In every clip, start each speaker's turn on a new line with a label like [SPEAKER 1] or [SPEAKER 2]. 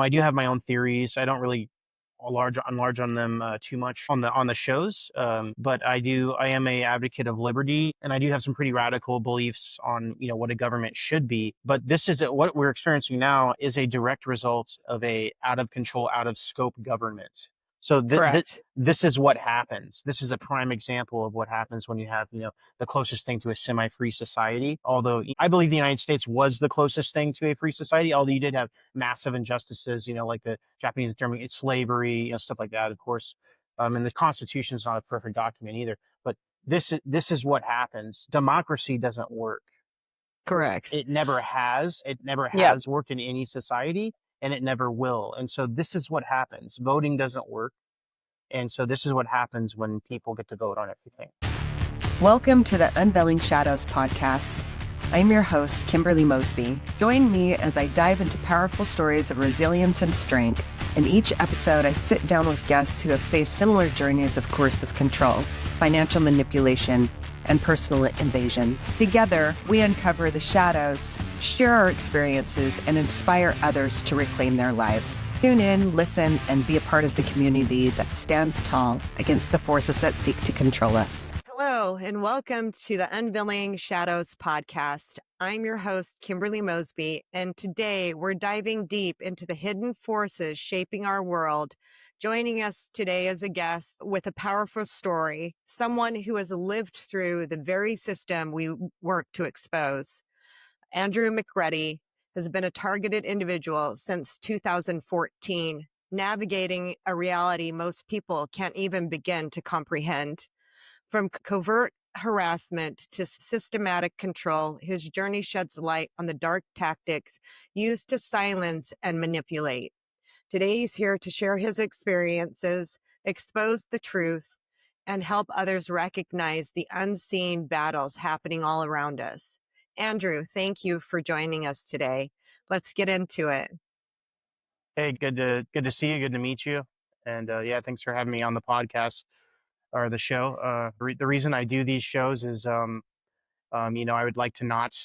[SPEAKER 1] I do have my own theories. I don't really enlarge on them too much on the shows. But I am a advocate of liberty, and I do have some pretty radical beliefs on what a government should be. But what we're experiencing now is a direct result of a out of control, out of scope government. So
[SPEAKER 2] Correct.
[SPEAKER 1] this is what happens. This is a prime example of what happens when you have the closest thing to a semi-free society. Although I believe the United States was the closest thing to a free society, although you did have massive injustices, like the Japanese and German slavery, stuff like that, of course. And the Constitution is not a perfect document either. But this is what happens. Democracy doesn't work.
[SPEAKER 2] Correct.
[SPEAKER 1] It never has. It never
[SPEAKER 2] Yep.
[SPEAKER 1] has worked in any society, and it never will. And so this is what happens. Voting doesn't work. And so this is what happens when people get to vote on everything.
[SPEAKER 2] Welcome to the Unveiling Shadows podcast. I'm your host, Kimberly Mosby. Join me as I dive into powerful stories of resilience and strength. In each episode, I sit down with guests who have faced similar journeys of coercive control, financial manipulation, and personal invasion. Together, we uncover the shadows, share our experiences, and inspire others to reclaim their lives. Tune in, listen, and be a part of the community that stands tall against the forces that seek to control us. Hello, and welcome to the Unveiling Shadows podcast. I'm your host, Kimberly Mosby, and today we're diving deep into the hidden forces shaping our world. Joining us today as a guest with a powerful story, someone who has lived through the very system we work to expose. Andrew McReady has been a targeted individual since 2014, navigating a reality most people can't even begin to comprehend. From covert harassment to systematic control, his journey sheds light on the dark tactics used to silence and manipulate. Today, he's here to share his experiences, expose the truth, and help others recognize the unseen battles happening all around us. Andrew, thank you for joining us today. Let's get into it.
[SPEAKER 1] Hey, good to see you. Good to meet you. And yeah, thanks for having me on the podcast or the show. The reason I do these shows is, I would like to not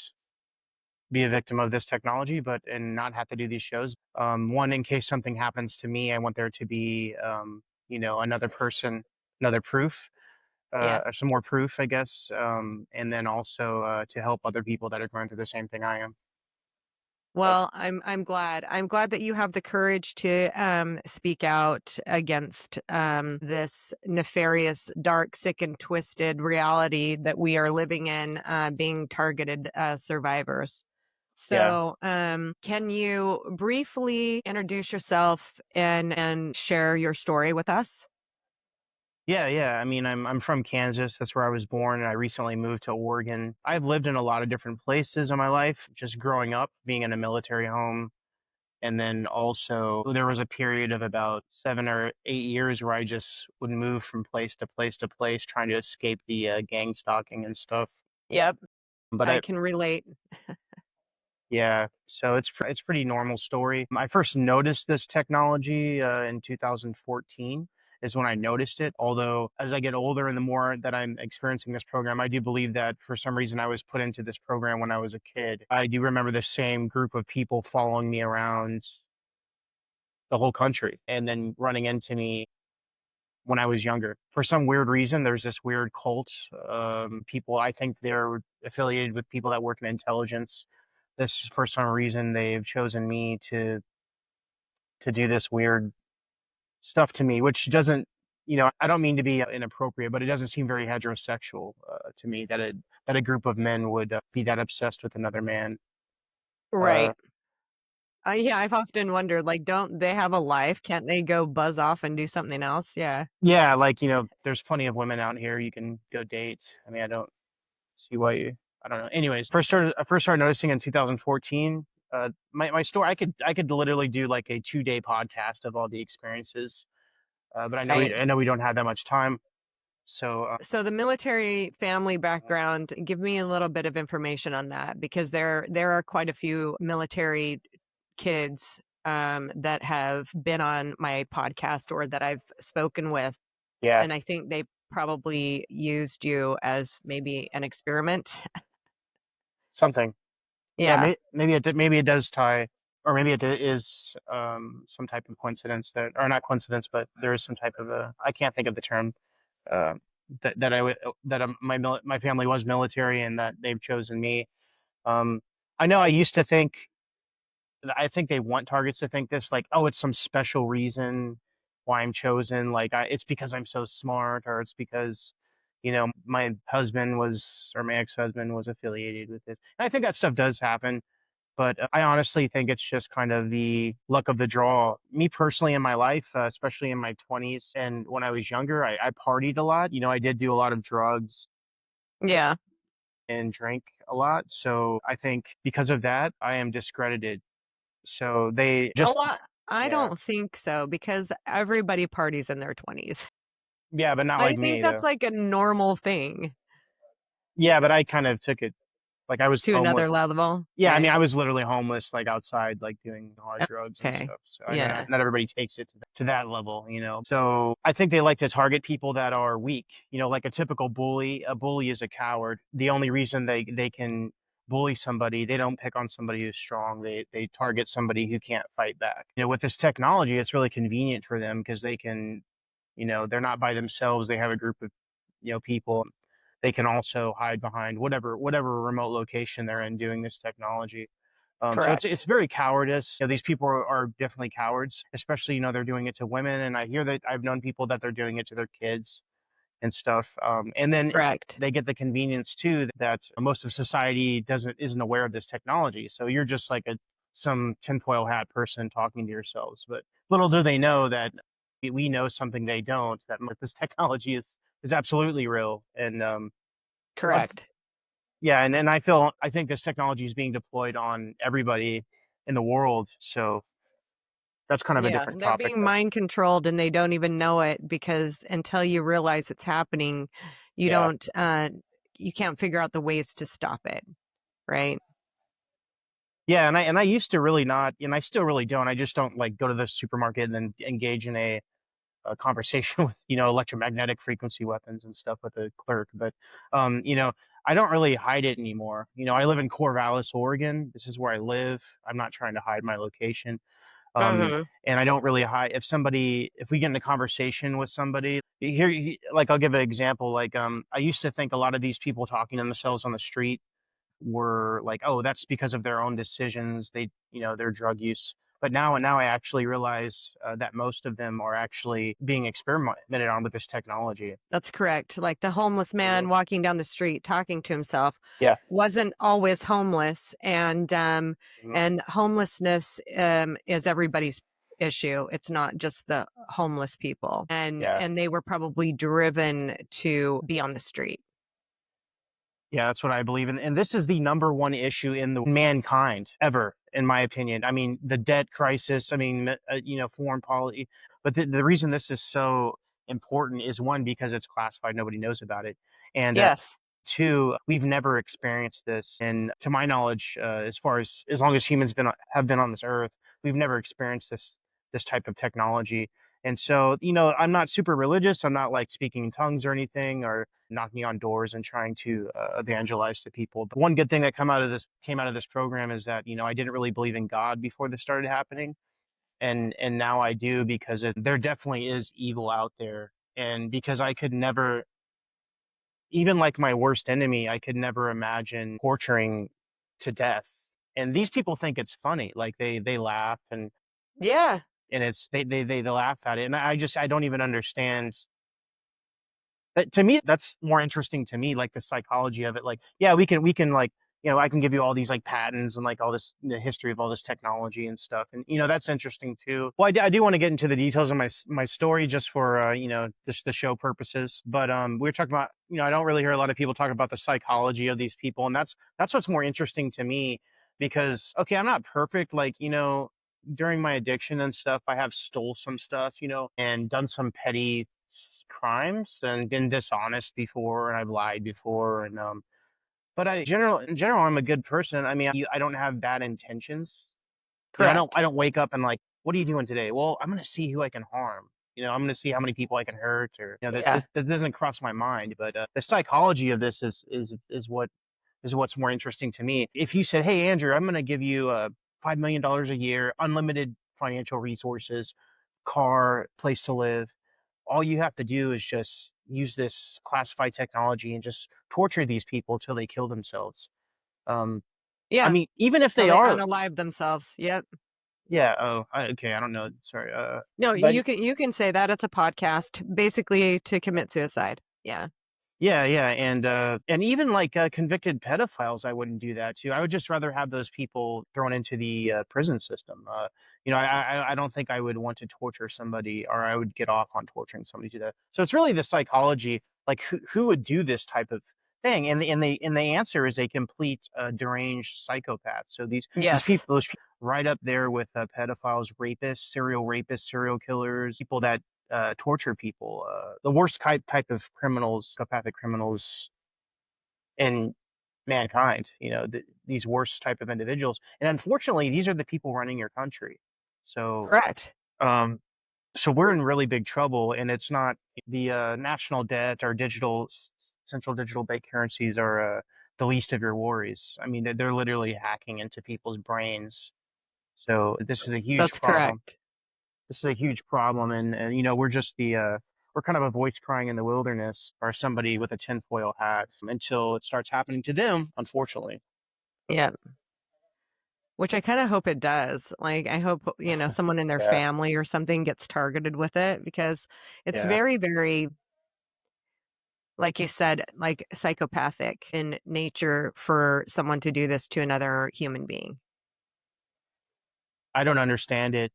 [SPEAKER 1] be a victim of this technology, but and not have to do these shows. One, in case something happens to me, I want there to be, another person, another proof,
[SPEAKER 2] Yeah.
[SPEAKER 1] or some more proof, I guess. And then also to help other people that are going through the same thing I am.
[SPEAKER 2] Well, I'm glad. I'm glad that you have the courage to speak out against this nefarious, dark, sick, and twisted reality that we are living in, being targeted survivors.
[SPEAKER 1] Yeah.
[SPEAKER 2] So, can you briefly introduce yourself and share your story with us?
[SPEAKER 1] Yeah, yeah. I mean, I'm from Kansas. That's where I was born, and I recently moved to Oregon. I've lived in a lot of different places in my life, just growing up, being in a military home. And then also there was a period of about 7 or 8 years where I just would move from place to place to place, trying to escape the gang stalking and stuff.
[SPEAKER 2] Yep,
[SPEAKER 1] But
[SPEAKER 2] I
[SPEAKER 1] I,
[SPEAKER 2] can relate.
[SPEAKER 1] yeah, so it's pretty normal story. I first noticed this technology in 2014 is when I noticed it. Although as I get older and the more that I'm experiencing this program, I do believe that for some reason I was put into this program when I was a kid. I do remember the same group of people following me around the whole country and then running into me when I was younger. For some weird reason, there's this weird cult. People, I think they're affiliated with people that work in intelligence. This, for some reason, they've chosen me to do this weird stuff to me, which doesn't, I don't mean to be inappropriate, but it doesn't seem very heterosexual to me that a group of men would be that obsessed with another man. Uh,
[SPEAKER 2] Right. Yeah, I've often wondered, like, don't they have a life? Can't they go buzz off and do something else? Yeah.
[SPEAKER 1] yeah, like there's plenty of women out here you can go date. I mean, I don't see why you. I don't know. Anyways, I first started noticing in 2014. My story, I could literally do like a 2 day podcast of all the experiences, but
[SPEAKER 2] Right.
[SPEAKER 1] I know we don't have that much time. So
[SPEAKER 2] So the military family background, give me a little bit of information on that because there are quite a few military kids that have been on my podcast or that I've spoken with,
[SPEAKER 1] yeah,
[SPEAKER 2] and I think they probably used you as maybe an experiment.
[SPEAKER 1] something. Yeah,
[SPEAKER 2] Yeah.
[SPEAKER 1] maybe it does tie. or maybe it is some type of coincidence that, or not coincidence, but there is some type of a, I can't think of the term, uh, that my family was military and that they've chosen me. Um, I know I used to think, I think they want targets to think this, like, oh, it's some special reason why I'm chosen. Like, it's because I'm so smart, or it's because, my husband was, or my ex-husband was affiliated with it. And I think that stuff does happen, but I honestly think it's just kind of the luck of the draw. Me personally, in my life, especially in my 20s and when I was younger, I partied a lot. I did do a lot of drugs
[SPEAKER 2] Yeah.
[SPEAKER 1] and drink a lot. So I think because of that, I am discredited. So they
[SPEAKER 2] A
[SPEAKER 1] just,
[SPEAKER 2] lot. I
[SPEAKER 1] yeah,
[SPEAKER 2] don't think so because everybody parties in their 20s.
[SPEAKER 1] yeah, but not
[SPEAKER 2] I
[SPEAKER 1] like
[SPEAKER 2] think
[SPEAKER 1] me
[SPEAKER 2] that's
[SPEAKER 1] though.
[SPEAKER 2] like a normal thing
[SPEAKER 1] Yeah, but I kind of took it like I was
[SPEAKER 2] to another
[SPEAKER 1] homeless.
[SPEAKER 2] level.
[SPEAKER 1] Yeah, I mean,
[SPEAKER 2] Okay.
[SPEAKER 1] I was literally homeless, like outside, like doing hard drugs and
[SPEAKER 2] Okay.
[SPEAKER 1] stuff. So I know
[SPEAKER 2] Yeah.
[SPEAKER 1] not everybody takes it to that level. So I think they like to target people that are weak. Like a typical bully. A bully is a coward. The only reason they can bully somebody, they don't pick on somebody who's strong. They target somebody who can't fight back. With this technology, it's really convenient for them because they can, they're not by themselves. They have a group of, people. They can also hide behind whatever remote location they're in doing this technology. So it's
[SPEAKER 2] Correct.
[SPEAKER 1] it's very cowardice. These people are definitely cowards, especially they're doing it to women, and I hear that I've known people that they're doing it to their kids and stuff. And then
[SPEAKER 2] Correct.
[SPEAKER 1] they get the convenience too that most of society isn't aware of this technology. So you're just like some tinfoil hat person talking to yourselves, but little do they know that we know something they don't. That this technology is absolutely real, and
[SPEAKER 2] Correct.
[SPEAKER 1] yeah, and I think this technology is being deployed on everybody in the world. So that's kind of a
[SPEAKER 2] Yeah,
[SPEAKER 1] different
[SPEAKER 2] they're
[SPEAKER 1] topic
[SPEAKER 2] being
[SPEAKER 1] though.
[SPEAKER 2] mind controlled and they don't even know it because until you realize it's happening, you
[SPEAKER 1] Yeah.
[SPEAKER 2] don't you can't figure out the ways to stop it, right?
[SPEAKER 1] Yeah, and I used to really not, and I still really don't. I just don't like go to the supermarket and then engage in a conversation with, electromagnetic frequency weapons and stuff with the clerk. But I don't really hide it anymore. I live in Corvallis, Oregon. This is where I live. I'm not trying to hide my location. Um,
[SPEAKER 2] Mhm.
[SPEAKER 1] and I don't really hide if we get in a conversation with somebody here, like I'll give an example. Like, I used to think a lot of these people talking to themselves on the street were like, oh, that's because of their own decisions. Their drug use. But now I actually realize that most of them are actually being experimented on with this technology.
[SPEAKER 2] That's correct. Like the homeless
[SPEAKER 1] Mhm.
[SPEAKER 2] man walking down the street talking to himself
[SPEAKER 1] Yeah.
[SPEAKER 2] wasn't always homeless
[SPEAKER 1] Mhm.
[SPEAKER 2] and homelessness is everybody's issue. It's not just the homeless people.
[SPEAKER 1] Yeah.
[SPEAKER 2] And they were probably driven to be on the street.
[SPEAKER 1] Yeah, that's what I believe in. And this is the number one issue in the mankind ever, in my opinion. I mean, the debt crisis, I mean, foreign policy. But the reason this is so important is one, because it's classified, nobody knows about it. And
[SPEAKER 2] Yes.
[SPEAKER 1] two, we've never experienced this. And to my knowledge, as long as humans have been on this earth, we've never experienced this type of technology. And so, I'm not super religious. I'm not like speaking in tongues or anything, or knocking on doors and trying to evangelize to people. But one good thing that came out of this program is that I didn't really believe in God before this started happening, and now I do, because there definitely is evil out there, and because I could never, even like my worst enemy, I could never imagine torturing to death. And these people think it's funny, like they laugh,
[SPEAKER 2] Yeah.
[SPEAKER 1] and it's they laugh at it, and I don't even understand. To me, that's more interesting to me, like the psychology of it. Like, yeah, we can like, I can give you all these like patents and like all this, the history of all this technology and stuff, and that's interesting too. Well, I do want to get into the details of my story just for just the show purposes. But we were talking about, I don't really hear a lot of people talk about the psychology of these people, and that's what's more interesting to me, because okay, I'm not perfect, like during my addiction and stuff, I have stole some stuff, and done some petty crimes and been dishonest before, and I've lied before, and but in general, I'm a good person. I mean, I don't have bad intentions.
[SPEAKER 2] Correct.
[SPEAKER 1] I don't wake up and like, what are you doing today? Well, I'm gonna see who I can harm. I'm gonna see how many people I can hurt, or
[SPEAKER 2] Yeah.
[SPEAKER 1] that doesn't cross my mind. But the psychology of this is what's more interesting to me. If you said, "Hey, Andrew, I'm gonna give you $5 million a year, unlimited financial resources, car, place to live. All you have to do is just use this classified technology and just torture these people till they kill themselves. Um, I
[SPEAKER 2] Yeah.
[SPEAKER 1] mean, even if
[SPEAKER 2] Till
[SPEAKER 1] they
[SPEAKER 2] they
[SPEAKER 1] are,
[SPEAKER 2] unalive themselves. Yep.
[SPEAKER 1] yeah. Oh, okay. I don't know. Sorry.
[SPEAKER 2] No,
[SPEAKER 1] But
[SPEAKER 2] you can say that it's a podcast, basically to commit suicide. Yeah.
[SPEAKER 1] yeah, yeah, and even like convicted pedophiles, I wouldn't do that too. I would just rather have those people thrown into the prison system. I don't think I would want to torture somebody, or I would get off on torturing somebody to that. So it's really the psychology, like who would do this type of thing, and the answer is a complete deranged psychopath. So these
[SPEAKER 2] Yes.
[SPEAKER 1] people, those people, right up there with pedophiles, rapists, serial killers, people that torture people, the worst type of criminals, psychopathic criminals in mankind. These worst type of individuals, and unfortunately, these are the people running your country. So,
[SPEAKER 2] Correct.
[SPEAKER 1] um, so we're in really big trouble, and it's not the national debt or central digital bank currencies are the least of your worries. I mean, they're literally hacking into people's brains. So this is a huge
[SPEAKER 2] That's
[SPEAKER 1] problem.
[SPEAKER 2] correct.
[SPEAKER 1] This is a huge problem, and we're just we're kind of a voice crying in the wilderness, or somebody with a tinfoil hat, until it starts happening to them, unfortunately.
[SPEAKER 2] Yeah. Which I kind of hope it does. Like, I hope, someone in their
[SPEAKER 1] Yeah,
[SPEAKER 2] family or something gets targeted with it because it's
[SPEAKER 1] yeah.
[SPEAKER 2] very, very, like you said, like psychopathic in nature for someone to do this to another human being.
[SPEAKER 1] I don't understand it.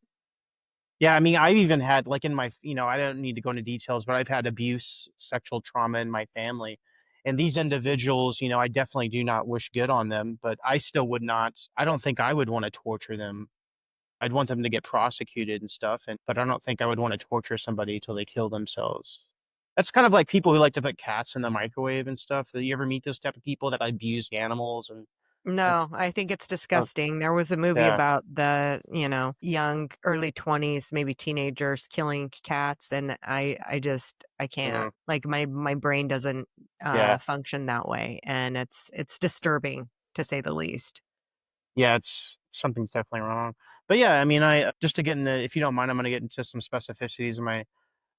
[SPEAKER 1] Yeah, I mean, I've even had, like, in my, I don't need to go into details, but I've had abuse, sexual trauma in my family. And these individuals, I definitely do not wish good on them, but I still would not, I don't think I would want to torture them. I'd want them to get prosecuted and stuff, but I don't think I would want to torture somebody till they kill themselves. That's kind of like people who like to put cats in the microwave and stuff. Do you ever meet those type of people that abuse animals and
[SPEAKER 2] No,
[SPEAKER 1] that's
[SPEAKER 2] I think it's
[SPEAKER 1] oh,
[SPEAKER 2] disgusting. There was a movie
[SPEAKER 1] yeah,
[SPEAKER 2] about the, young early 20s, maybe teenagers killing cats, and I can't.
[SPEAKER 1] mhm,
[SPEAKER 2] Like my brain doesn't
[SPEAKER 1] yeah,
[SPEAKER 2] function that way, and it's disturbing to say the least.
[SPEAKER 1] yeah. It's something's definitely wrong. But yeah, I mean, I just to get into, if you don't mind, I'm going to get into some specificities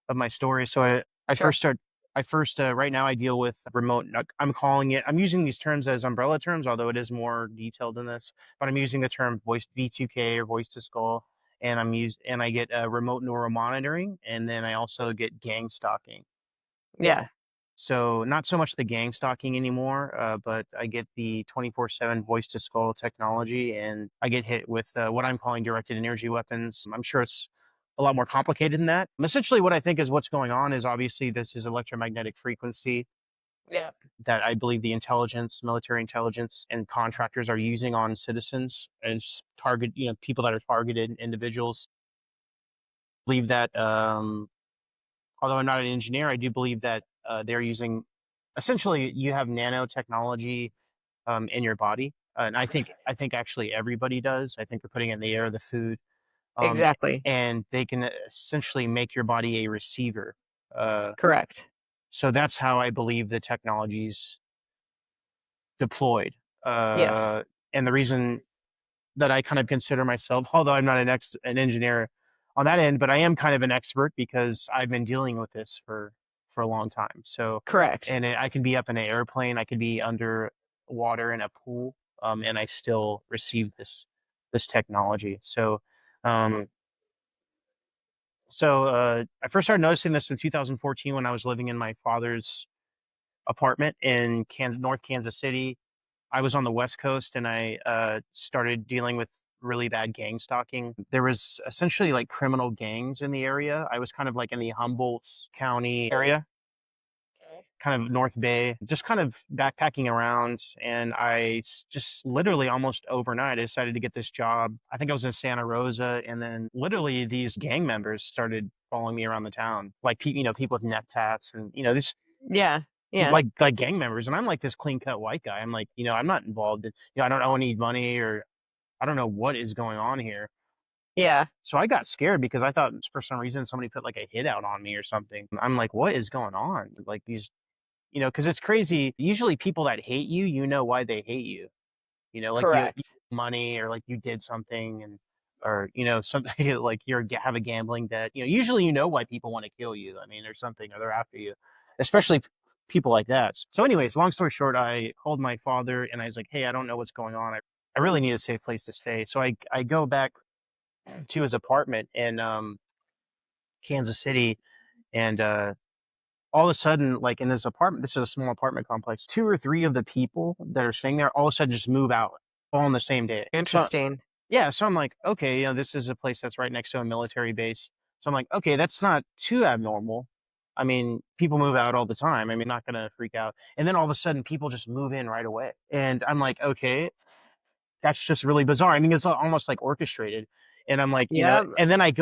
[SPEAKER 1] of my story. So I
[SPEAKER 2] Sure.
[SPEAKER 1] first start I first right now I deal with remote. I'm calling it. I'm using these terms as umbrella terms, although it is more detailed than this. But I'm using the term voice V2K or voice to skull, and I get remote neural monitoring, and then I also get gang stalking.
[SPEAKER 2] Yeah.
[SPEAKER 1] So not so much the gang stalking anymore, but I get the 24/7 voice to skull technology, and I get hit with what I'm calling directed energy weapons. I'm sure it's a lot more complicated than that. Essentially, what I think is what's going on is obviously this is electromagnetic frequency
[SPEAKER 2] Yeah.
[SPEAKER 1] that I believe the intelligence, military intelligence, and contractors are using on citizens and target, people that are targeted individuals. Believe that although I'm not an engineer, I do believe that they're using essentially you have nanotechnology in your body, and I think actually everybody does. I think they're putting it in the air, the food, um,
[SPEAKER 2] Exactly.
[SPEAKER 1] and they can essentially make your body a receiver. Uh,
[SPEAKER 2] Correct.
[SPEAKER 1] so that's how I believe the technology's deployed.
[SPEAKER 2] Yes.
[SPEAKER 1] Uh, and the reason that I kind of consider myself, although I'm not an engineer on that end, but I am kind of an expert because I've been dealing with this for a long time. So,
[SPEAKER 2] Correct.
[SPEAKER 1] and I can be up in an airplane, I could be under water in a pool, and I still receive this technology. Um, I first started noticing this in 2014 when I was living in my father's apartment in North Kansas City. I was on the West Coast and I started dealing with really bad gang stalking. There was essentially like criminal gangs in the area. I was kind of like in the Humboldt County area,
[SPEAKER 2] Okay.
[SPEAKER 1] kind of North Bay, just kind of backpacking around. And just literally almost overnight, I decided to get this job. I think I was in Santa Rosa. And then literally these gang members started following me around the town, like, people with neck tats and, this
[SPEAKER 2] Yeah. Yeah.
[SPEAKER 1] like gang members, and I'm like this clean cut white guy. I'm like, I'm not involved in, I don't owe any money or I don't know what is going on here.
[SPEAKER 2] Yeah.
[SPEAKER 1] So I got scared because I thought for some reason somebody put like a hit out on me or something. I'm like, what is going on? Like these, because it's crazy. Usually people that hate you, you know why they hate you. Like
[SPEAKER 2] Correct.
[SPEAKER 1] money or like you did something and or something like have a gambling debt. Usually why people want to kill you. I mean, there's something or they're after you, especially people like that. So, anyways, long story short, I called my father and I was like, "Hey, I don't know what's going on. I really need a safe place to stay." So I go back to his apartment in Kansas City, and all of a sudden, like in this apartment, this is a small apartment complex. Two or three of the people that are staying there all of a sudden just move out all on the same day. So
[SPEAKER 2] Interesting.
[SPEAKER 1] yeah, so I'm like, okay, this is a place that's right next to a military base. So I'm like, okay, that's not too abnormal. I mean, people move out all the time. I mean, not gonna freak out. And then all of a sudden, people just move in right away. And I'm like, okay, that's just really bizarre. I mean, it's almost like orchestrated. And I'm like,
[SPEAKER 2] Yep.
[SPEAKER 1] and then
[SPEAKER 2] I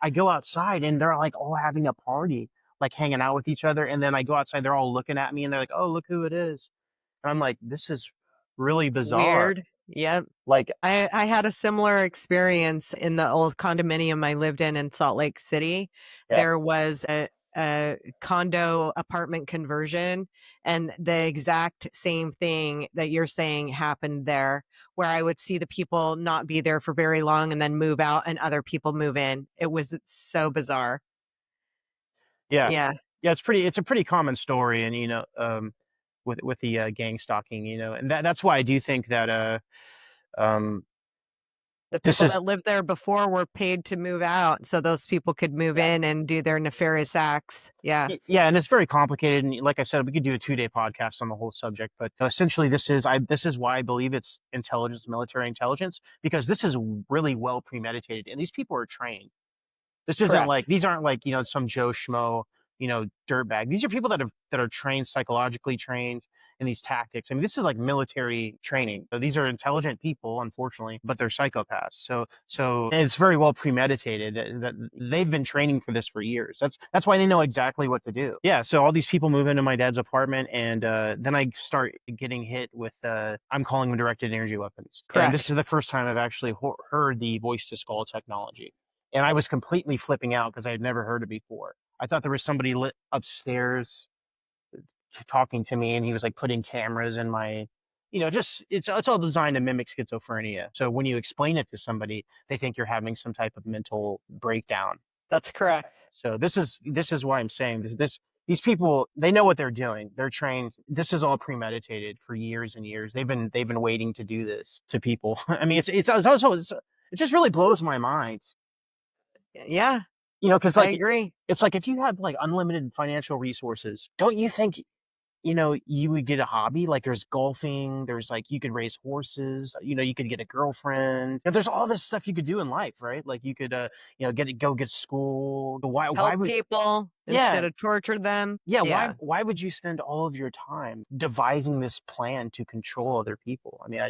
[SPEAKER 1] I go outside and they're like all having a party, like hanging out with each other. And then I go outside, they're all looking at me and they're like, oh, look who it is. And I'm like, this is really bizarre.
[SPEAKER 2] Weird. Yep.
[SPEAKER 1] Like,
[SPEAKER 2] I had a similar experience in the old condominium I lived in Salt Lake City.
[SPEAKER 1] yeah,
[SPEAKER 2] There was a condo apartment conversion, and the exact same thing that you're saying happened there, where I would see the people not be there for very long and then move out and other people move in. It was so bizarre.
[SPEAKER 1] yeah,
[SPEAKER 2] Yeah.
[SPEAKER 1] yeah. It's a pretty common story. And, with the gang stalking, and that's why I do think that, um,
[SPEAKER 2] The
[SPEAKER 1] this
[SPEAKER 2] people
[SPEAKER 1] is
[SPEAKER 2] that lived there before were paid to move out so those people could move
[SPEAKER 1] yeah.
[SPEAKER 2] in and do their nefarious acts. Yeah.
[SPEAKER 1] Yeah, and it's very complicated. And like I said, we could do a 2-day podcast on the whole subject. But essentially, this is why I believe it's intelligence, military intelligence, because this is really well premeditated, and these people are trained.
[SPEAKER 2] Correct.
[SPEAKER 1] These aren't like, some Joe Schmo, dirtbag. These are people that are trained, psychologically trained in these tactics. I mean, this is like military training. So these are intelligent people, unfortunately, but they're psychopaths. So it's very well premeditated that they've been training for this for years. That's why they know exactly what to do. Yeah. So all these people move into my dad's apartment, and then I start getting hit with I'm calling them directed energy weapons. And this
[SPEAKER 2] Correct.
[SPEAKER 1] is the first time I've actually heard the voice to skull technology, and I was completely flipping out because I had never heard it before. I thought there was somebody lit upstairs talking to me, and he was like putting cameras in my, just it's all designed to mimic schizophrenia. So when you explain it to somebody, they think you're having some type of mental breakdown.
[SPEAKER 2] That's correct.
[SPEAKER 1] So this is why I'm saying these people, they know what they're doing. They're trained. This is all premeditated for years and years. They've been waiting to do this to people. I mean, it's also it just really blows my mind.
[SPEAKER 2] Yeah,
[SPEAKER 1] Because
[SPEAKER 2] I
[SPEAKER 1] like
[SPEAKER 2] agree.
[SPEAKER 1] it's like if you had like unlimited financial resources, don't you think you would get a hobby? Like there's golfing, there's like you could raise horses, you could get a girlfriend. There's all this stuff you could do in life, right? Like you could go get school. Why
[SPEAKER 2] Help
[SPEAKER 1] would
[SPEAKER 2] people
[SPEAKER 1] yeah,
[SPEAKER 2] instead of torture them.
[SPEAKER 1] yeah,
[SPEAKER 2] Yeah.
[SPEAKER 1] why would you spend all of your time devising this plan to control other people? I mean,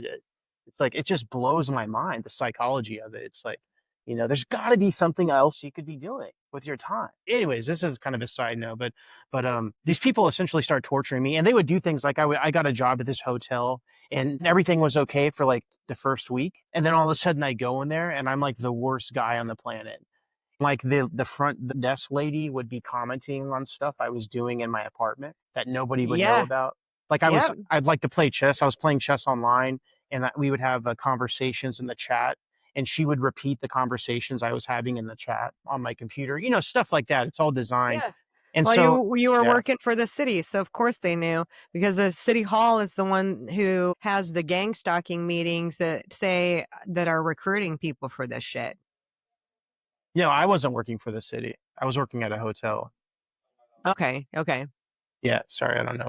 [SPEAKER 1] it's like it just blows my mind, the psychology of it. It's like, there's got to be something else you could be doing with your time. Anyways, this is kind of a side note, but these people essentially start torturing me, and they would do things like I got a job at this hotel, and everything was okay for like the first week, and then all of a sudden I go in there and I'm like the worst guy on the planet. Like the front desk lady would be commenting on stuff I was doing in my apartment that nobody would know
[SPEAKER 2] Yeah.
[SPEAKER 1] about. Like
[SPEAKER 2] Yep.
[SPEAKER 1] I'd like to play chess. I was playing chess online, and we would have conversations in the chat, and she would repeat the conversations I was having in the chat on my computer. Stuff like that. It's all designed,
[SPEAKER 2] Yeah.
[SPEAKER 1] and
[SPEAKER 2] Well,
[SPEAKER 1] so
[SPEAKER 2] you were
[SPEAKER 1] yeah.
[SPEAKER 2] working for the city, so of course they knew because the city hall is the one who has the gang stalking meetings that say that are recruiting people for this shit.
[SPEAKER 1] I wasn't working for the city. I was working at a hotel.
[SPEAKER 2] Okay. Okay.
[SPEAKER 1] Yeah, sorry, I don't know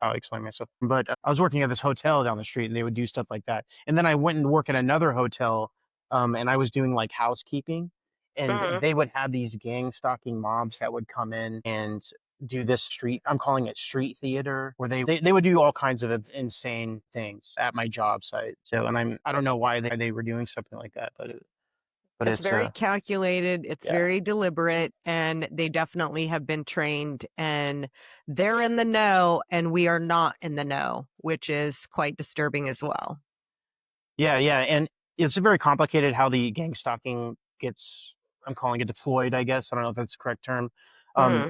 [SPEAKER 1] how I explain myself, but I was working at this hotel down the street, and they would do stuff like that. And then I went and work at another hotel, and I was doing like housekeeping, and
[SPEAKER 2] Mhm.
[SPEAKER 1] they would have these gang stalking mobs that would come in and do this street. I'm calling it street theater, where they would do all kinds of insane things at my job site. So, and I don't know why they were doing something like that, but
[SPEAKER 2] It's
[SPEAKER 1] it's
[SPEAKER 2] very calculated, it's
[SPEAKER 1] yeah.
[SPEAKER 2] very deliberate, and they definitely have been trained, and they're in the know, and we are not in the know, which is quite disturbing as well.
[SPEAKER 1] Yeah, yeah, and it's very complicated how the gang stalking gets. I'm calling it deployed, I guess. I don't know if that's the correct term.
[SPEAKER 2] Hmm.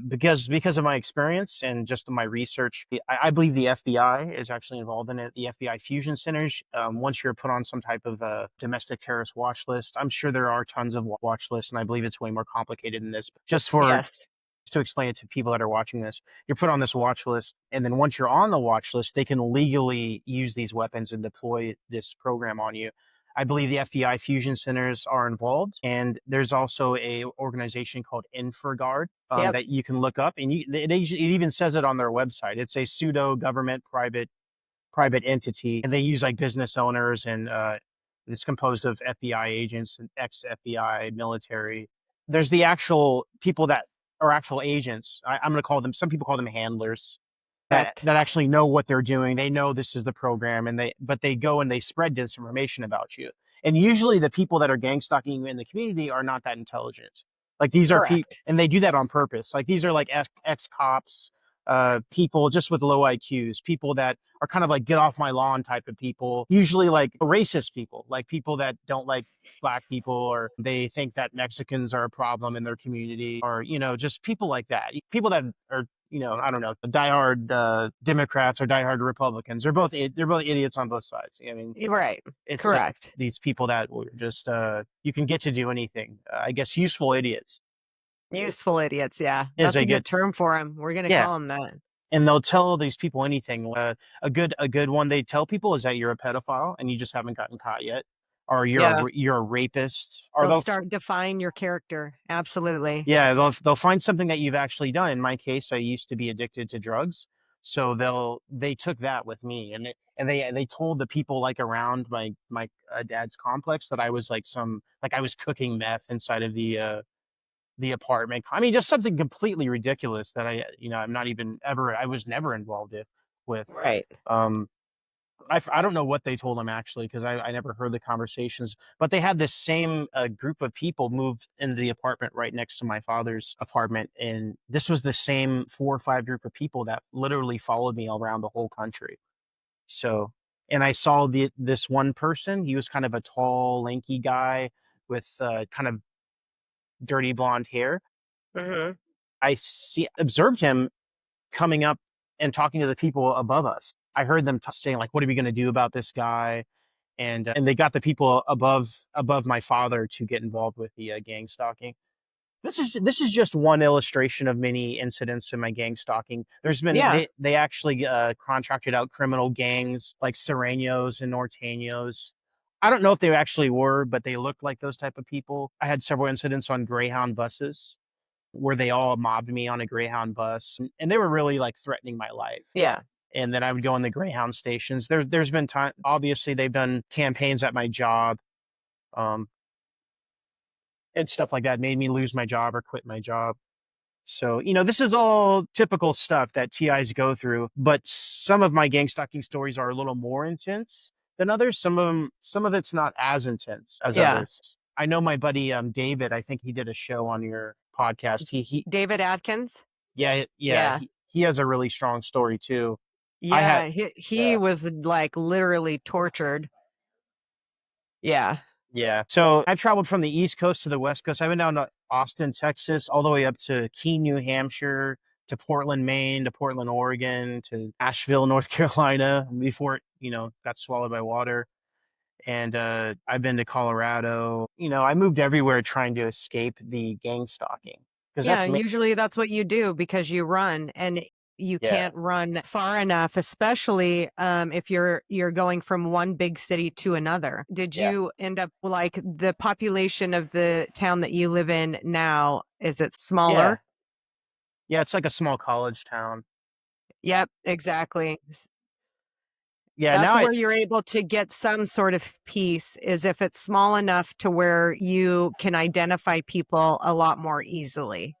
[SPEAKER 1] Because of my experience and just my research, I believe the FBI is actually involved in it. The FBI fusion centers. Once you're put on some type of domestic terrorist watch list, I'm sure there are tons of watch lists, and I believe it's way more complicated than this.
[SPEAKER 2] Yes.
[SPEAKER 1] Just to explain it to people that are watching this, you're put on this watch list, and then once you're on the watch list, they can legally use these weapons and deploy this program on you. I believe the FBI fusion centers are involved, and there's also a organization called InfraGard
[SPEAKER 2] Yep.
[SPEAKER 1] that you can look up, and it even says it on their website. It's a pseudo government private entity, and they use like business owners, and it's composed of FBI agents and ex FBI military. There's the actual people that are actual agents. I'm going to call them. Some people call them handlers
[SPEAKER 2] Correct.
[SPEAKER 1] that actually know what they're doing. They know this is the program, and they go and they spread disinformation about you. And usually, the people that are gang stalking you in the community are not that intelligent. Like these are people,
[SPEAKER 2] Correct.
[SPEAKER 1] and they do that on purpose. Like these are like ex cops, people just with low IQs, people that are kind of like get off my lawn type of people. Usually, like racist people, like people that don't like black people, or they think that Mexicans are a problem in their community, or just people like that. People that are I don't know, diehard Democrats or diehard Republicans. They're both idiots on both sides. I mean,
[SPEAKER 2] You're right.
[SPEAKER 1] it's like
[SPEAKER 2] Correct.
[SPEAKER 1] these people that were just you can get to do anything. I guess useful idiots
[SPEAKER 2] Useful idiots. Yeah.
[SPEAKER 1] is
[SPEAKER 2] That's
[SPEAKER 1] a
[SPEAKER 2] a good
[SPEAKER 1] good
[SPEAKER 2] term for them. We're going to
[SPEAKER 1] yeah.
[SPEAKER 2] call them that.
[SPEAKER 1] And they'll tell these people anything. A good one they tell people is that you're a pedophile and you just haven't gotten caught yet, or
[SPEAKER 2] Yeah.
[SPEAKER 1] you're a rapist, or
[SPEAKER 2] They'll start define your character. Absolutely.
[SPEAKER 1] they'll find something that you've actually done. In my case, I used to be addicted to drugs, so they took that with me, and they told the people like around my dad's complex that I was like I was cooking meth inside of the apartment. I mean, just something completely ridiculous that I'm not even ever I was never involved with.
[SPEAKER 2] Right.
[SPEAKER 1] Um, I don't know what they told him actually because I never heard the conversations, but they had this same group of people moved into the apartment right next to my father's apartment. And this was the same 4 or 5 group of people that literally followed me around the whole country. So, and I saw this one person, he was kind of a tall, lanky guy with kind of dirty blonde hair.
[SPEAKER 2] Hmm.
[SPEAKER 1] Observed him coming up and talking to the people above us. I heard them saying like, "What are we going to do about this guy?" And they got the people above my father to get involved with the gang stalking. This is just one illustration of many incidents in my gang stalking. There's been
[SPEAKER 2] Yeah.
[SPEAKER 1] they actually contracted out criminal gangs like Serranos and Norteños. I don't know if they actually were, but they looked like those type of people. I had several incidents on Greyhound buses where they all mobbed me on a Greyhound bus, and they were really like threatening my life.
[SPEAKER 2] Yeah.
[SPEAKER 1] And then I would go in the Greyhound stations. There's been time. Obviously, they've done campaigns at my job, um, and stuff like that made me lose my job or quit my job. So this is all typical stuff that TIs go through. But some of my gang stalking stories are a little more intense than others. Some of it's not as intense as
[SPEAKER 2] Yeah.
[SPEAKER 1] others. I know my buddy David. I think he did a show on your podcast.
[SPEAKER 2] David Atkins.
[SPEAKER 1] Yeah,
[SPEAKER 2] Yeah.
[SPEAKER 1] he has a really strong story too. I had
[SPEAKER 2] Yeah. He
[SPEAKER 1] yeah.
[SPEAKER 2] was like literally tortured. Yeah.
[SPEAKER 1] Yeah. So I've traveled from the East Coast to the West Coast. I've been down to Austin, Texas, all the way up to Keene, New Hampshire, to Portland, Maine, to Portland, Oregon, to Asheville, North Carolina before it got swallowed by water. And I've been to Colorado. I moved everywhere trying to escape the gang stalking because
[SPEAKER 2] Yeah, usually that's what you do because you run and you
[SPEAKER 1] yeah,
[SPEAKER 2] can't run far enough, especially if you're going from one big city to another. Did
[SPEAKER 1] yeah,
[SPEAKER 2] you end up like the population of the town that you live in now? Is it
[SPEAKER 1] yeah,
[SPEAKER 2] smaller?
[SPEAKER 1] yeah. It's like a small college town.
[SPEAKER 2] Yep, exactly.
[SPEAKER 1] Yeah.
[SPEAKER 2] That's where you're able to get some sort of peace is if it's small enough to where you can identify people a lot more easily.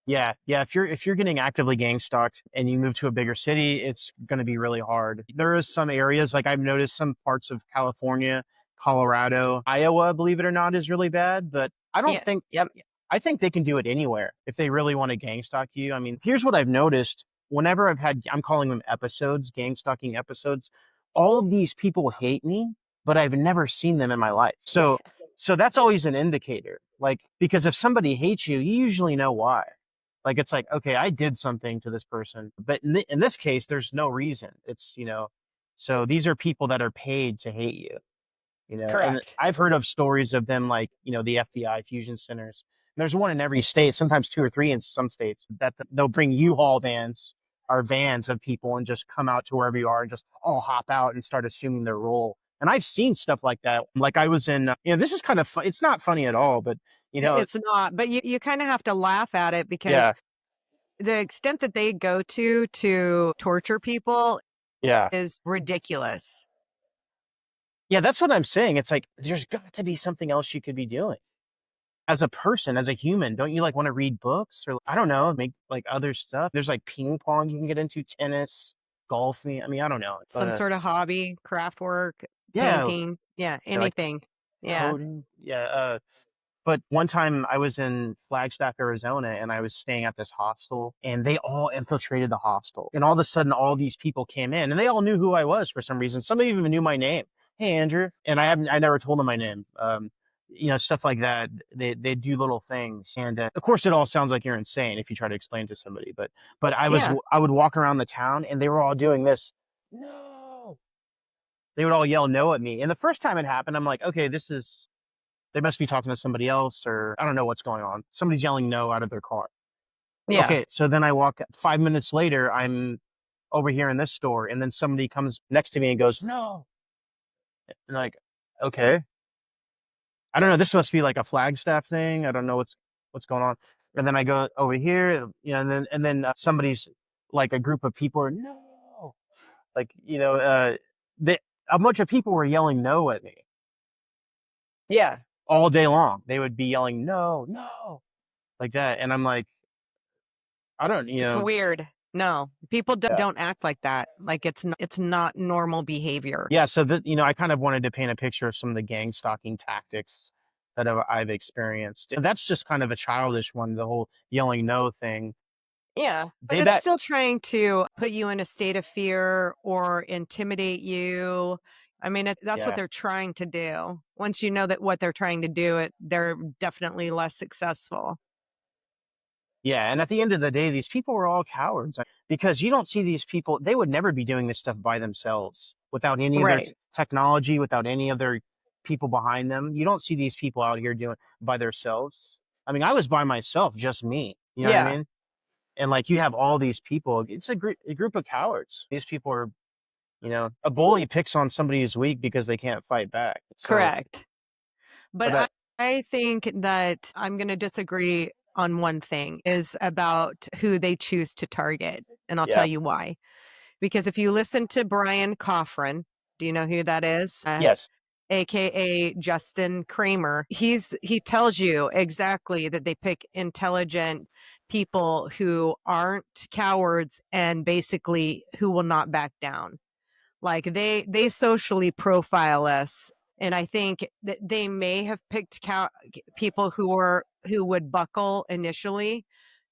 [SPEAKER 1] Yeah, yeah. If you're getting actively gang stalked and you move to a bigger city, it's going to be really hard. There is some areas like I've noticed some parts of California, Colorado, Iowa, believe it or not, is really bad. But
[SPEAKER 2] Yeah. Yep.
[SPEAKER 1] I think they can do it anywhere if they really want to gang stalk you. I mean, here's what I've noticed. Whenever I'm calling them episodes, gang stalking episodes, all of these people hate me, but I've never seen them in my life. So that's always an indicator. Like, because if somebody hates you, you usually know why. Like, it's like, okay, I did something to this person, but in this case, there's no reason. It's, so these are people that are paid to hate you. And
[SPEAKER 2] Correct.
[SPEAKER 1] I've heard of stories of them, like, the FBI fusion centers. There's one in every state, sometimes two or three in some states, that they'll bring U-Haul vans or vans of people and just come out to wherever you are and just all hop out and start assuming their role. And I've seen stuff like that. Like, I was in, this is kind of it's not funny at all, but
[SPEAKER 2] It's not, but you kind of have to laugh at it because
[SPEAKER 1] yeah,
[SPEAKER 2] the extent that they go to torture people
[SPEAKER 1] yeah,
[SPEAKER 2] is ridiculous.
[SPEAKER 1] yeah. That's what I'm saying. It's like there's got to be something else you could be doing as a person, as a human. Don't you like want to read books or I don't know, make like other stuff? There's like ping pong you can get into, tennis, golfing. I mean, I don't know, but
[SPEAKER 2] Some sort of hobby, craft work,
[SPEAKER 1] yeah,
[SPEAKER 2] painting, yeah,
[SPEAKER 1] like
[SPEAKER 2] anything. Yeah.
[SPEAKER 1] coding. Yeah. But one time I was in Flagstaff, Arizona, and I was staying at this hostel, and they all infiltrated the hostel. And all of a sudden, all these people came in, and they all knew who I was for some reason. Some of them even knew my name. Hey, Andrew. And I never told them my name. Stuff like that. They do little things, and of course, it all sounds like you're insane if you try to explain to somebody. But
[SPEAKER 2] Yeah.
[SPEAKER 1] I would walk around the town, and they were all doing this. No, they would all yell no at me. And the first time it happened, I'm like, okay, they must be talking to somebody else, or I don't know what's going on. Somebody's yelling no out of their car.
[SPEAKER 2] Yeah.
[SPEAKER 1] Okay, so then I walk 5 minutes later, I'm over here in this store, and then somebody comes next to me and goes, no. And like, okay. I don't know. This must be like a Flagstaff thing. I don't know what's going on. And then I go over here, and then somebody's like a group of people are no, like they, a bunch of people were yelling no at me
[SPEAKER 2] Yeah.
[SPEAKER 1] all day long. They would be yelling no, no, like that, and I'm like, I don't,
[SPEAKER 2] It's weird. No, people
[SPEAKER 1] yeah.
[SPEAKER 2] don't act like that. Like it's not normal behavior.
[SPEAKER 1] Yeah, so that I kind of wanted to paint a picture of some of the gang stalking tactics that I've experienced. And that's just kind of a childish one, the whole yelling no thing.
[SPEAKER 2] Yeah, but
[SPEAKER 1] They
[SPEAKER 2] it's
[SPEAKER 1] that
[SPEAKER 2] still trying to put you in a state of fear or intimidate you. I mean, that's what
[SPEAKER 1] Yeah.
[SPEAKER 2] they're trying to do. Once you know that what they're trying to do, they're definitely less successful.
[SPEAKER 1] Yeah, and at the end of the day, these people were all cowards because you don't see these people, they would never be doing this stuff by themselves without any of their
[SPEAKER 2] Right.
[SPEAKER 1] technology, without any of their people behind them. You don't see these people out here doing by themselves. I mean, I was by myself, just me. You know what I
[SPEAKER 2] Yeah,
[SPEAKER 1] mean? And like you have all these people, it's a group of cowards. These people are, a bully picks on somebody who's weak because they can't fight back. So,
[SPEAKER 2] correct. But
[SPEAKER 1] but
[SPEAKER 2] I think that I'm going to disagree on one thing is about who they choose to target. And I'll tell
[SPEAKER 1] yeah,
[SPEAKER 2] you why. Because if you listen to Brian Coffrin, do you know who that is?
[SPEAKER 1] yes,
[SPEAKER 2] AKA Justin Kramer. He tells you exactly that they pick intelligent people who aren't cowards and basically who will not back down. Like they socially profile us, and I think that they may have picked people who would buckle initially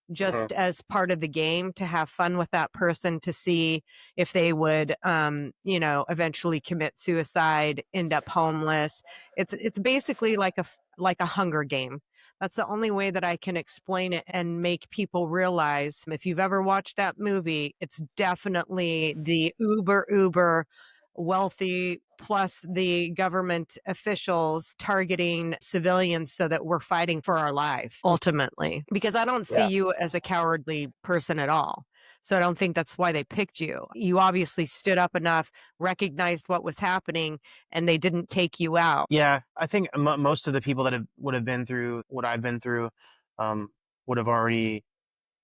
[SPEAKER 1] mhm,
[SPEAKER 2] just as part of the game to have fun with that person to see if they would eventually commit suicide, end up homeless. It's basically like a hunger game. That's the only way that I can explain it and make people realize if you've ever watched that movie, it's definitely the uber wealthy plus the government officials targeting civilians so that we're fighting for our life ultimately. Because I don't see
[SPEAKER 1] yeah.
[SPEAKER 2] you as a cowardly person at all. So I don't think that's why they picked you. You obviously stood up enough, recognized what was happening, and they didn't take you out.
[SPEAKER 1] Yeah, I think most of the people that would have been through what I've been through, um, would have already,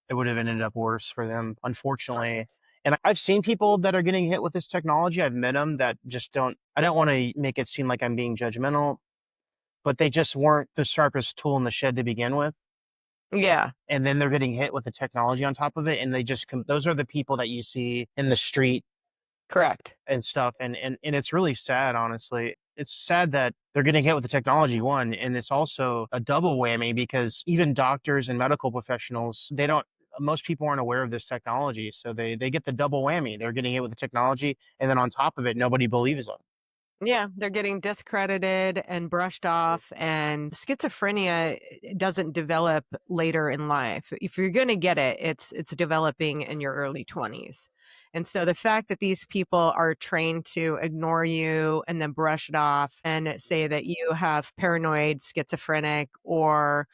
[SPEAKER 1] it would have ended up worse for them, unfortunately. And I've seen people that are getting hit with this technology. I've met them that just don't, I don't want to make it seem like I'm being judgmental, but they just weren't the sharpest tool in the shed to begin with.
[SPEAKER 2] Yeah,
[SPEAKER 1] And then they're getting hit with the technology on top of it. And they just, those are the people that you see in the street
[SPEAKER 2] correct.
[SPEAKER 1] and stuff. And it's really sad, honestly. It's sad that they're getting hit with the technology, one, and it's also a double whammy because even doctors and medical professionals, they don't, most people aren't aware of this technology. So they get the double whammy. They're getting hit with the technology, and then on top of it, nobody believes them.
[SPEAKER 2] Yeah, they're getting discredited and brushed off, and schizophrenia doesn't develop later in life. If you're going to get it, it's developing in your early 20s. And so the fact that these people are trained to ignore you and then brush it off and say that you have paranoid schizophrenic or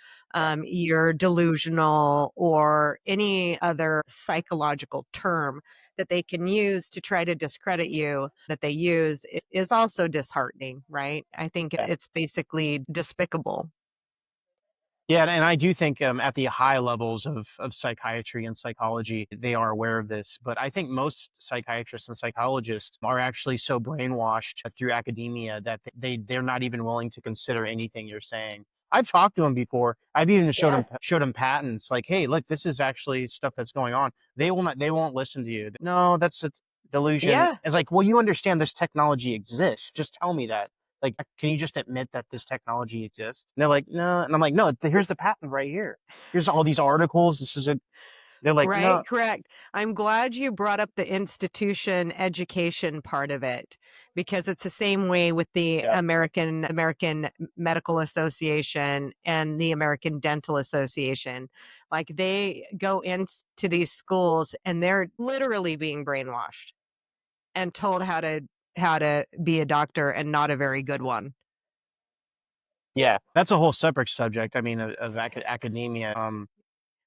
[SPEAKER 2] you're delusional or any other psychological term that they can use to try to discredit you that they use is also disheartening, right? I think it's basically despicable.
[SPEAKER 1] Yeah, and I do think at the high levels of psychiatry and psychology, they are aware of this. But I think most psychiatrists and psychologists are actually so brainwashed through academia that they're not even willing to consider anything you're saying. I've talked to them before. I've even
[SPEAKER 2] Yeah.
[SPEAKER 1] showed them patents like, hey, look, this is actually stuff that's going on. They will not. They won't listen to you. No, that's a delusion.
[SPEAKER 2] Yeah.
[SPEAKER 1] It's like, well, you understand this technology exists. Just tell me that. Like, can you just admit that this technology exists? And they're like, no. And I'm like, no, here's the patent right here. Here's all these articles. This is a, they're like, no.
[SPEAKER 2] Right, correct. I'm glad you brought up the institution education part of it because it's the same way with the
[SPEAKER 1] Yeah.
[SPEAKER 2] American Medical Association and the American Dental Association. Like they go into these schools and they're literally being brainwashed and told how to be a doctor and not a very good one.
[SPEAKER 1] Yeah. That's a whole separate subject. I mean, of academia.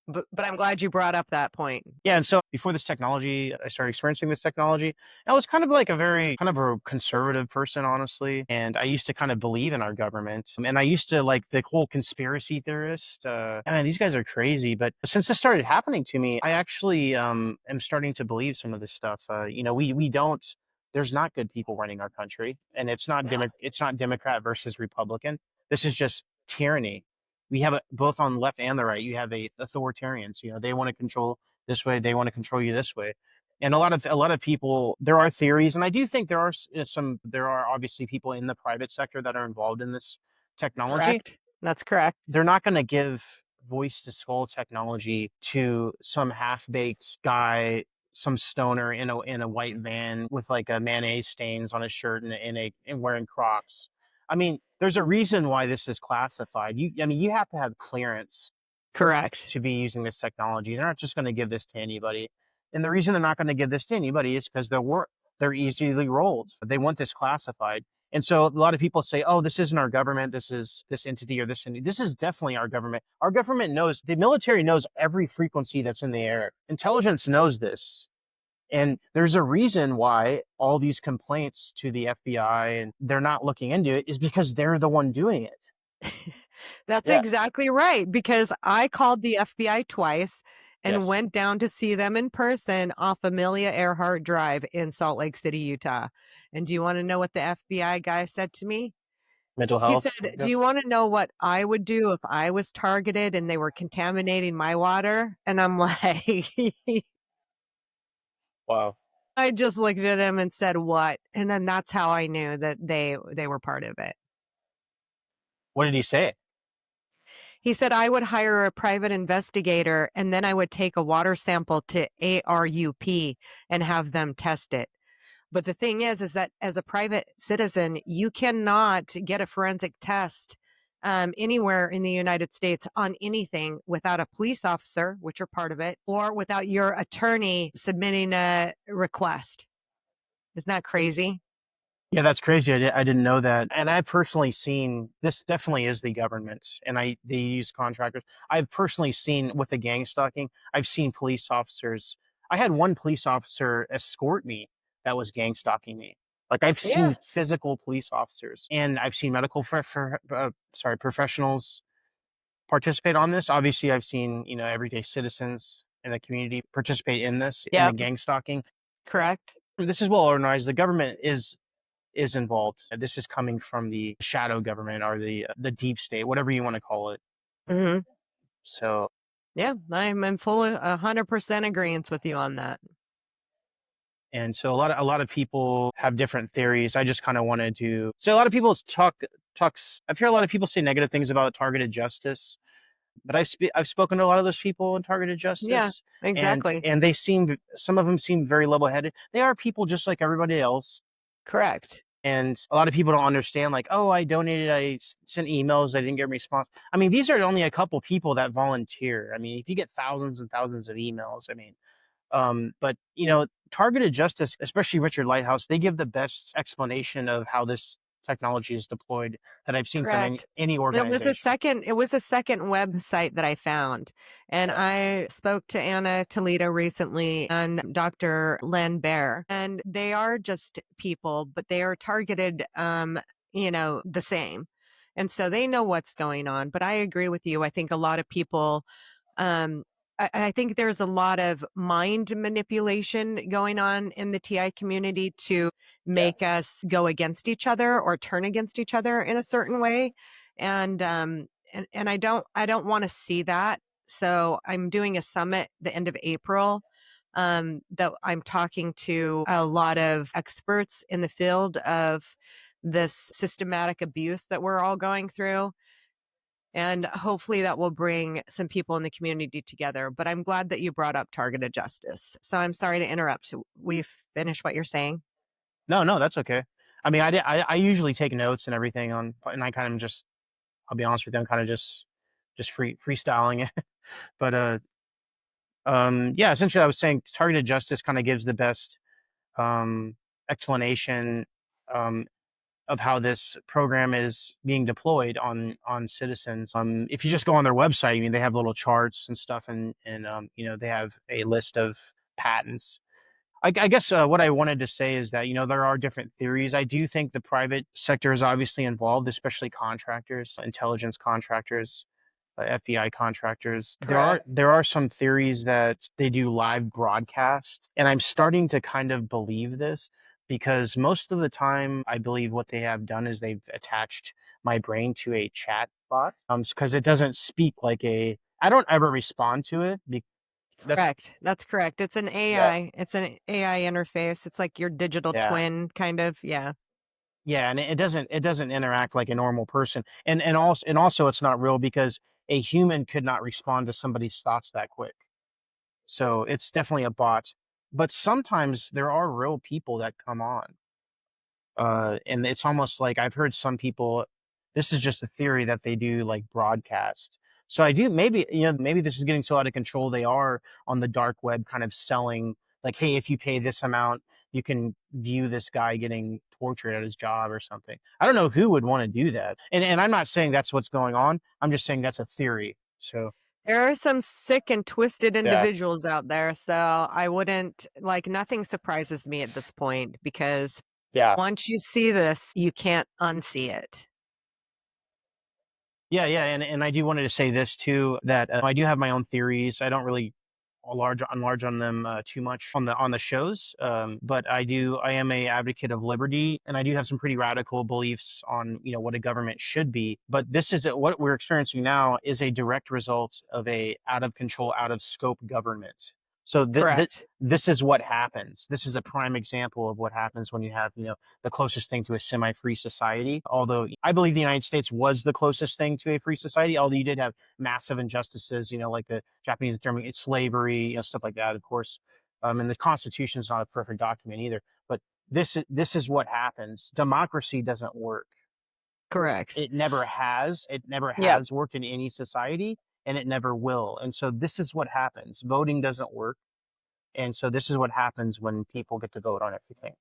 [SPEAKER 2] But I'm glad you brought up that point.
[SPEAKER 1] Yeah, and so before this technology, I started experiencing this technology. I was kind of like a very kind of a conservative person, honestly. And I used to kind of believe in our government. And I used to like the whole conspiracy theorist. I mean, these guys are crazy. But since this started happening to me, I actually am starting to believe some of this stuff. We don't. There's not good people running our country, and it's not Democrat versus Republican. This is just tyranny. We have both on the left and the right. You have authoritarians. They want to control this way. They want to control you this way. And a lot of people. There are theories, and I do think there are some. There are obviously people in the private sector that are involved in this technology.
[SPEAKER 2] Correct. That's correct.
[SPEAKER 1] They're not going to give voice to skull technology to some half baked guy, some stoner in a white van with like a mayonnaise stains on his shirt and wearing Crocs. I mean, there's a reason why this is classified. I mean, you have to have clearance
[SPEAKER 2] Correct.
[SPEAKER 1] to be using this technology. They're not just going to give this to anybody. And the reason they're not going to give this to anybody is because they're easily rolled. They want this classified. And so a lot of people say, "Oh, this isn't our government. This is this entity or this entity." This is definitely our government. Our government knows. The military knows every frequency that's in the air. Intelligence knows this. And there's a reason why all these complaints to the FBI and they're not looking into it is because they're the one doing it.
[SPEAKER 2] That's
[SPEAKER 1] Yeah.
[SPEAKER 2] exactly right, because I called the FBI twice and
[SPEAKER 1] Yes.
[SPEAKER 2] went down to see them in person off Amelia Earhart Drive in Salt Lake City, Utah. And do you want to know what the FBI guy said to me?
[SPEAKER 1] Mental
[SPEAKER 2] He said,
[SPEAKER 1] health.
[SPEAKER 2] "Do
[SPEAKER 1] Yeah.
[SPEAKER 2] you want to know what I would do if I was targeted and they were contaminating my water?" And I'm like,
[SPEAKER 1] Wow.
[SPEAKER 2] I just looked at him and said, "What?" And then that's how I knew that they were part of it.
[SPEAKER 1] What did he say?
[SPEAKER 2] He said, "I would hire a private investigator and then I would take a water sample to ARUP and have them test it." But the thing is that as a private citizen, you cannot get a forensic test anywhere in the United States on anything without a police officer, which are part of it, or without your attorney submitting a request. Isn't that crazy?
[SPEAKER 1] Yeah, that's crazy. I didn't know that. And I've personally seen this definitely is the government and they use contractors. I've personally seen with the gang stalking, I've seen police officers. I had one police officer escort me that was gang stalking me. Like I've
[SPEAKER 2] Yeah.
[SPEAKER 1] seen physical police officers and I've seen medical professionals participate on this. Obviously, I've seen, everyday citizens in the community participate in this in the
[SPEAKER 2] Yep.
[SPEAKER 1] gang stalking.
[SPEAKER 2] Correct.
[SPEAKER 1] This is well organized. The government is involved. This is coming from the shadow government or the deep state, whatever you want to call it.
[SPEAKER 2] Hmm.
[SPEAKER 1] So,
[SPEAKER 2] Yeah. I'm in full 100% agreement with you on that.
[SPEAKER 1] and so a lot of people have different theories. I just kind of wanted to say a lot of people I've heard a lot of people say negative things about targeted justice, but I've spoken to a lot of those people in targeted
[SPEAKER 2] Yeah,
[SPEAKER 1] justice, and
[SPEAKER 2] exactly.
[SPEAKER 1] some of them seem very level headed. They are people just like everybody else.
[SPEAKER 2] Correct.
[SPEAKER 1] And a lot of people don't understand, like, oh, I donated, sent emails, I didn't get a response. I mean, these are only a couple people that volunteer. I mean, if you get thousands and thousands of emails, I mean, but targeted justice, especially Richard Lighthouse, they give the best explanation of how this technology is deployed that I've seen from any
[SPEAKER 2] Correct.
[SPEAKER 1] any
[SPEAKER 2] It was a
[SPEAKER 1] organization.
[SPEAKER 2] second it was a second website that I found, and
[SPEAKER 1] Yeah,
[SPEAKER 2] I spoke to Anna Toledo recently and Dr. Len Bear, and they are just people, but they are targeted, the same. And so they know what's going on, but I agree with you. I think a lot of people um, I think there's a lot of mind manipulation going on in the TI community to
[SPEAKER 1] yeah.
[SPEAKER 2] make us go against each other or turn against each other in a certain way. And I don't want to see that. So I'm doing a summit the end of April that I'm talking to a lot of experts in the field of this systematic abuse that we're all going through, and hopefully that will bring some people in the community together. But I'm glad that you brought up targeted justice. So I'm sorry to interrupt. We've finished what you're saying.
[SPEAKER 1] No, no, that's okay. I mean, I usually take notes and everything on, and I kind of just, I'll be honest with you, I'm kind of just freestyling it. But yeah, essentially, I was saying targeted justice kind of gives the best explanation um of how this program is being deployed on citizens. If you just go on their website, I mean, they have little charts and stuff, and they have a list of patents. I guess what I wanted to say is that there are different theories. I do think the private sector is obviously involved, especially contractors, intelligence contractors, FBI contractors. There are
[SPEAKER 2] Correct.
[SPEAKER 1] there are some theories that they do live broadcasts, and I'm starting to kind of believe this because most of the time, I believe what they have done is they've attached my brain to a chat bot, because it doesn't speak like a. I don't ever respond to it. That's
[SPEAKER 2] Correct. That's correct. It's an
[SPEAKER 1] yeah,
[SPEAKER 2] AI. It's an AI interface. It's like your digital
[SPEAKER 1] yeah.
[SPEAKER 2] twin, kind of. Yeah.
[SPEAKER 1] Yeah, and it doesn't interact like a normal person. And also it's not real because a human could not respond to somebody's thoughts that quick. So it's definitely a bot. But sometimes there are real people that come on. And it's almost like I've heard some people, this is just a theory that they do like broadcast. So I do maybe this is getting so out of control. They are on the dark web kind of selling like, hey, if you pay this amount, you can view this guy getting tortured at his job or something. I don't know who would want to do that. And I'm not saying that's what's going on. I'm just saying that's a theory. So
[SPEAKER 2] There are some sick and twisted
[SPEAKER 1] yeah.
[SPEAKER 2] individuals out there. So I wouldn't like nothing surprises me at this point because
[SPEAKER 1] Yeah.
[SPEAKER 2] once you see this, you can't unsee it.
[SPEAKER 1] Yeah, yeah, and I do wanted to say this too that I do have my own theories. I don't really enlarge on them too much on the shows, but I am a advocate of liberty, and I do have some pretty radical beliefs on what a government should be. But what we're experiencing now is a direct result of a out of control, out of scope government. So
[SPEAKER 2] Correct.
[SPEAKER 1] this is what happens. This is a prime example of what happens when you have the closest thing to a semi-free society. Although I believe the United States was the closest thing to a free society, although you did have massive injustices, like the Japanese term slavery, stuff like that, of course. And the Constitution is not a perfect document either. But this is what happens. Democracy doesn't work.
[SPEAKER 2] Correct.
[SPEAKER 1] It never has. It never
[SPEAKER 2] Yep.
[SPEAKER 1] has worked in any society, and it never will. And so this is what happens. Voting doesn't work, and so this is what happens when people get to vote on everything.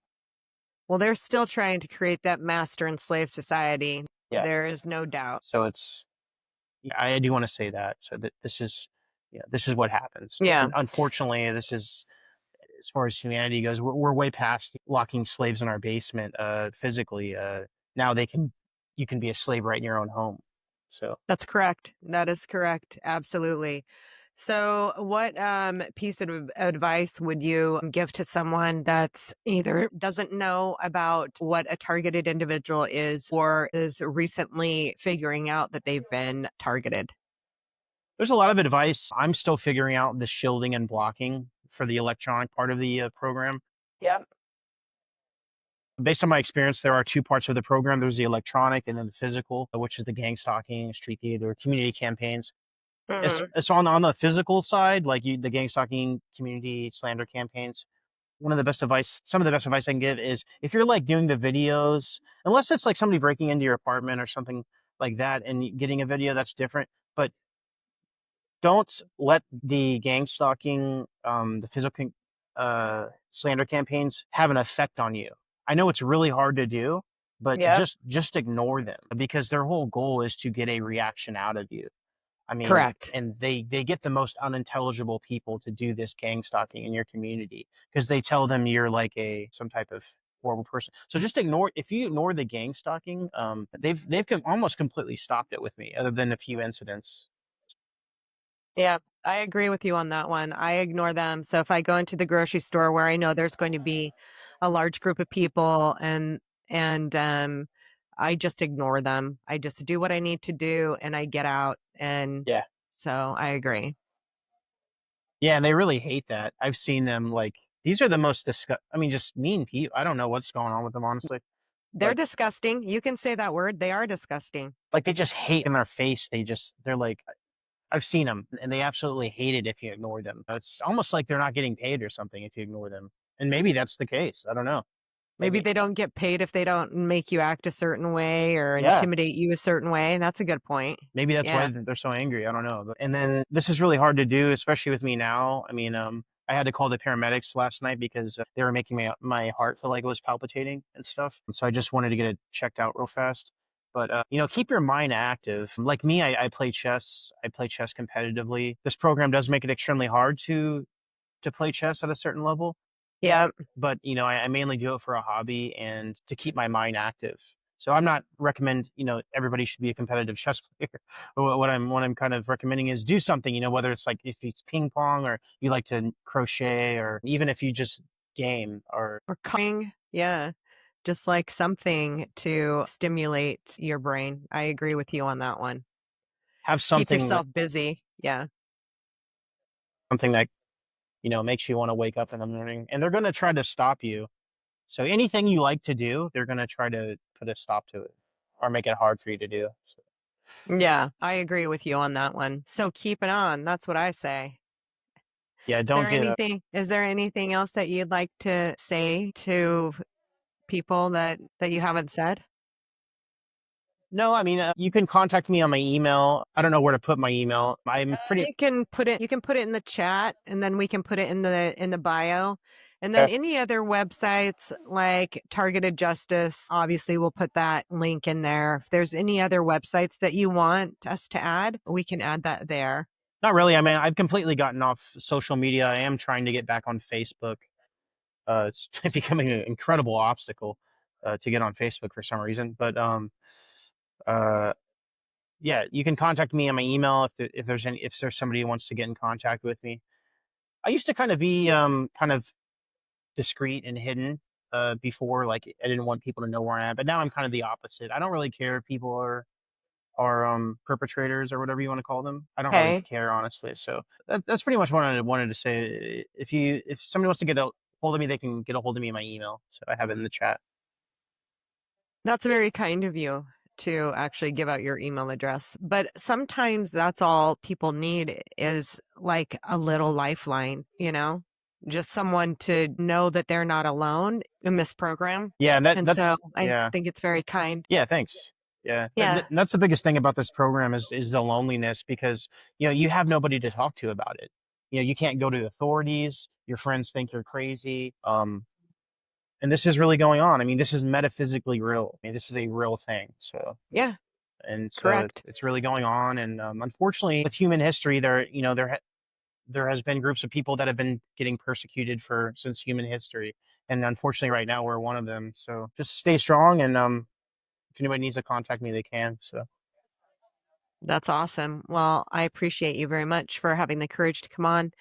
[SPEAKER 2] Well, they're still trying to create that master and slave society.
[SPEAKER 1] Yeah.
[SPEAKER 2] There is no doubt.
[SPEAKER 1] So yeah, I do want to say that. So that this is what happens.
[SPEAKER 2] Yeah,
[SPEAKER 1] And unfortunately, this is as far as humanity goes, we're way past locking slaves in our basement physically. Now you can be a slave right in your own home. So
[SPEAKER 2] that's correct. That is correct. Absolutely. So, what piece of advice would you give to someone that's either doesn't know about what a targeted individual is or is recently figuring out that they've been targeted?
[SPEAKER 1] there's a lot of advice. I'm still figuring out the shielding and blocking for the electronic part of the program.
[SPEAKER 2] Yep.
[SPEAKER 1] Based on my experience, there are two parts of the program. There's the electronic and then the physical, which is the gang stalking, street theater, community campaigns. It's,
[SPEAKER 2] Hmm.
[SPEAKER 1] it's on the physical side, like the gang stalking community slander campaigns. some of the best advice I can give is if you're like doing the videos, unless it's like somebody breaking into your apartment or something like that and getting a video, that's different. But don't let the gang stalking, the physical slander campaigns have an effect on you. I know it's really hard to do, but
[SPEAKER 2] Yep.
[SPEAKER 1] just ignore them because their whole goal is to get a reaction out of you. I mean,
[SPEAKER 2] Correct.
[SPEAKER 1] and they get the most unintelligible people to do this gang stalking in your community because they tell them you're like a some type of horrible person. So just ignore if you ignore the gang stalking. They've almost completely stopped it with me, other than a few incidents.
[SPEAKER 2] Yeah, I agree with you on that one. I ignore them. So if I go into the grocery store where I know there's going to be a large group of people and I just ignore them. I just do what I need to do and I get out. And
[SPEAKER 1] Yeah,
[SPEAKER 2] so I agree.
[SPEAKER 1] yeah, and they really hate that. I've seen them like these are the most I mean, just mean people. I don't know what's going on with them, honestly,
[SPEAKER 2] They're
[SPEAKER 1] but
[SPEAKER 2] disgusting. You can say that word. They are disgusting.
[SPEAKER 1] like they just hate in their face. They're like I've seen them, and they absolutely hate it if you ignore them. It's almost like they're not getting paid or something if you ignore them, and maybe that's the case. I don't know.
[SPEAKER 2] Maybe
[SPEAKER 1] Maybe.
[SPEAKER 2] they don't get paid if they don't make you act a certain way or
[SPEAKER 1] Yeah.
[SPEAKER 2] intimidate you a certain way. That's a good point.
[SPEAKER 1] Maybe that's why
[SPEAKER 2] Yeah.
[SPEAKER 1] they're so angry. I don't know. And then this is really hard to do, especially with me now. I mean, I had to call the paramedics last night because they were making my heart feel like it was palpitating and stuff. And so I just wanted to get it checked out real fast. But keep your mind active. Like me, I play chess. I play chess competitively. This program does make it extremely hard to play chess at a certain level,
[SPEAKER 2] Yeah.
[SPEAKER 1] but I mainly do it for a hobby and to keep my mind active. So I'm not recommend everybody should be a competitive chess player. What I'm kind of recommending is do something, whether it's like if it's ping pong or you like to crochet or even if you just game or
[SPEAKER 2] Or cooking. Yeah. Just like something to stimulate your brain. I agree with you on that one.
[SPEAKER 1] have
[SPEAKER 2] Keep yourself busy. Yeah.
[SPEAKER 1] something that makes you want to wake up in the morning. And they're going to try to stop you. So anything you like to do, they're going to try to put a stop to it or make it hard for you to do. So,
[SPEAKER 2] Yeah. I agree with you on that one. So keep it on. That's what I say.
[SPEAKER 1] yeah, don't get
[SPEAKER 2] Is there anything else that you'd like to say to people that you haven't said?
[SPEAKER 1] No, I mean, you can contact me on my email. I don't know where to put my email. I'm pretty
[SPEAKER 2] You can put it in the chat and then we can put it in the bio. And then
[SPEAKER 1] uh,
[SPEAKER 2] any other websites like Targeted Justice, obviously we'll put that link in there. If there's any other websites that you want us to add, we can add that there.
[SPEAKER 1] not really. I mean, I've completely gotten off social media. I am trying to get back on Facebook. It's becoming an incredible obstacle to get on Facebook for some reason. But uh, yeah, you can contact me on my email if there's somebody who wants to get in contact with me. I used to kind of be kind of discreet and hidden before, like I didn't want people to know where I am. But now I'm kind of the opposite. I don't really care if people are perpetrators or whatever you want to call them. I don't really
[SPEAKER 2] Okay.
[SPEAKER 1] care honestly. So that's pretty much what I wanted to say. If somebody wants to get a hold of me, they can get a hold of me in my email. So I have it in the chat.
[SPEAKER 2] That's very kind of you to actually give out your email address. But sometimes that's all people need is like a little lifeline, just someone to know that they're not alone in this program.
[SPEAKER 1] Yeah, and
[SPEAKER 2] And so
[SPEAKER 1] that's
[SPEAKER 2] I
[SPEAKER 1] yeah.
[SPEAKER 2] think it's very kind.
[SPEAKER 1] Yeah, thanks. Yeah,
[SPEAKER 2] Yeah.
[SPEAKER 1] that's the biggest thing about this program is the loneliness because you have nobody to talk to about it. You can't go to the authorities. Your friends think you're crazy. And this is really going on. I mean, this is metaphysically real. I mean, this is a real thing. So
[SPEAKER 2] Yeah.
[SPEAKER 1] and so
[SPEAKER 2] Correct.
[SPEAKER 1] it's really going on. And unfortunately, with human history, there has been groups of people that have been getting persecuted for since human history, and unfortunately, right now we're one of them. So just stay strong, and if anybody needs to contact me, they can. So
[SPEAKER 2] That's awesome. Well, I appreciate you very much for having the courage to come on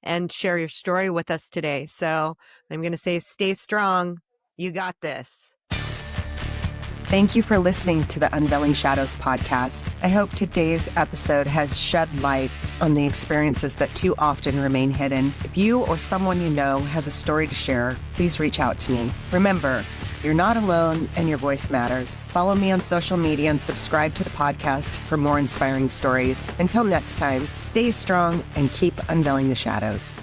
[SPEAKER 2] and share your story with us today. So I'm going to say, stay strong. You got this. Thank you for listening to the Unveiling Shadows podcast. I hope today's episode has shed light on the experiences that too often remain hidden. If you or someone you know has a story to share, please reach out to me. Remember, you're not alone and your voice matters. Follow me on social media and subscribe to the podcast for more inspiring stories. Until next time, stay strong and keep unveiling the shadows.